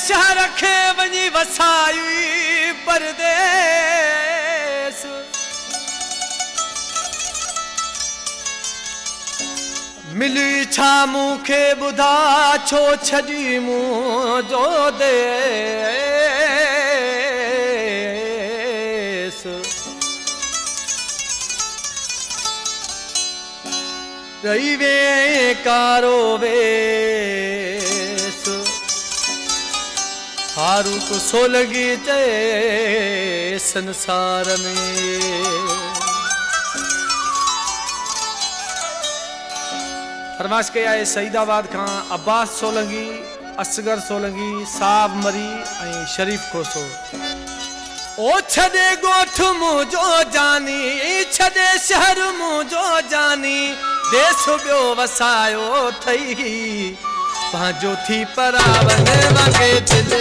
शहर खे वञी वसाई परदेस। मिली छा मूंखे ॿुधा छो छॾी मुंहिंजो देस। रही वे कारो वेस फारूक सोलगी चए संसार में। फरमाइश कई आहे सईदाबाद खां अब्बास सोलंगी, असगर सोलंगी, साहब मरी ऐं शरीफ कोसो। ओ छॾे ॻोठ मुंहिंजो जानी, छॾे शहर मुंहिंजो जानी, देश ॿियो वसायो थई, पंहिंजो थी परावन वांगे दिल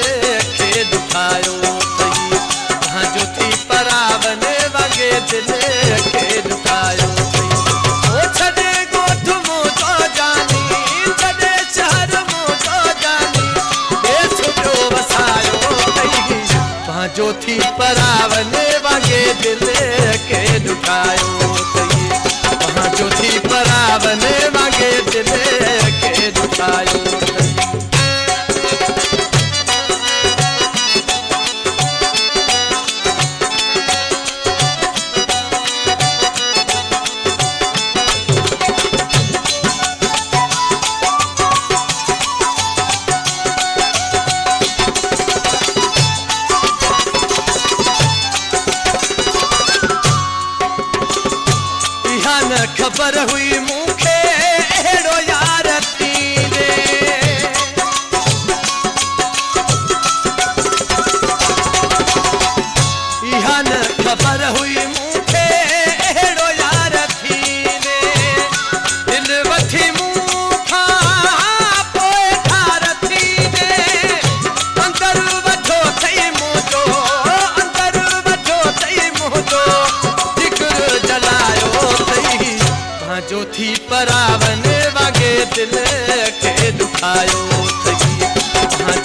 खे दुखायो थई, पंहिंजो थी परावन वांगे दिल खे दुखायो थई। ओ छॾे ॻोठ मुंहिंजो जानी, छॾे शहर मुंहिंजो जानी, देश ॿियो वसायो थई, पंहिंजो थी परावन वांगे दिल खे दुखायो थई, पंहिंजो थी परावन वांगे दिल खे दुखायो थई। खबर हुई मूंखे अहिड़ो यार थींदे, इहा न खबर हुई मूंखे अहिड़ो यार थींदे, दिल वठी मूंखां पोइ ठार थींदे, अंदर वठो थई मुंहिंजो, अंदर वठो थई मुंहिंजो, जिगर जलायो जो थी परावन वांगे दिल खे दुखायो थई,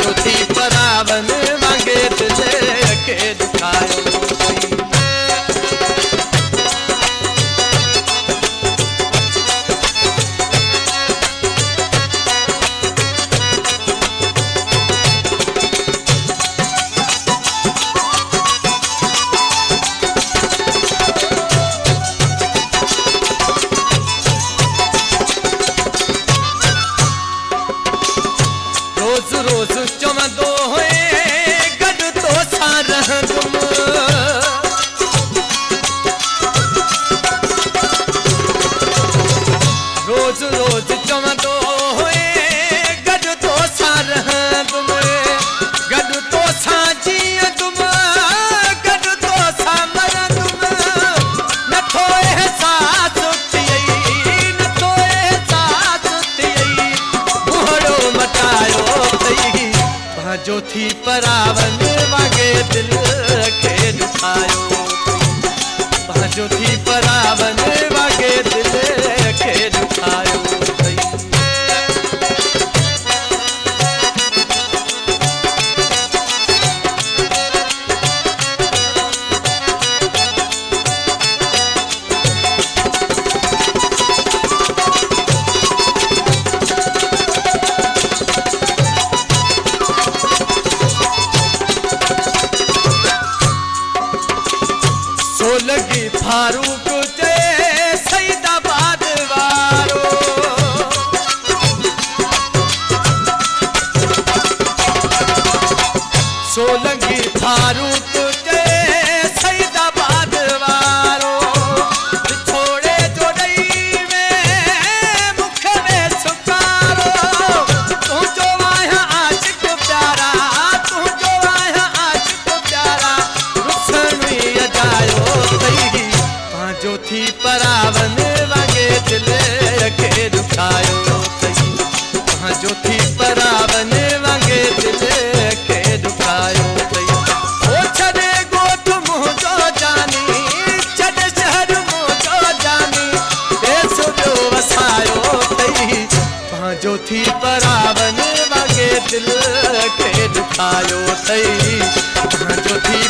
जो थी परावन वांगे दिल खे दुखायो थई। रोज चवंदो हुए गॾु तोसां रहंदुमि, रोज रोज चवंदो हुए गॾु तोसां रहंदुमि, गॾु तोसां जीअंदुमि, गॾु तोसां मरंदुमि, नथो अहसास थियई, नथो अहसास थियई, मुहड़ो मटायो जो थी परावन वांगे दिल खे दुखायो थई, जो थी परावन वांगे दिल खे दुखायो थई। सोलगी फारूक चए सईदाबाद वारो, सोलगी फारूक चए सईदाबाद वारो, छोड़े जोड़ई में मुख में सुकारो, तुंहिंजो आहियां आशिक प्यारा, तुंहिंजो आहियां आशिक प्यारा, रुखसणी अजायो जो थी परावन वांगे दिल खे दुखायो थई, जो थी परावन वांगे दिल खे दुखायो थई। ओ छॾे ॻोठ मुंहिंजो जानी, छॾे शहर मुंहिंजो जानी, देश ॿियो वसायो थई, जो थी परावन वांगे दिल खे दुखायो छायो थई, जो थी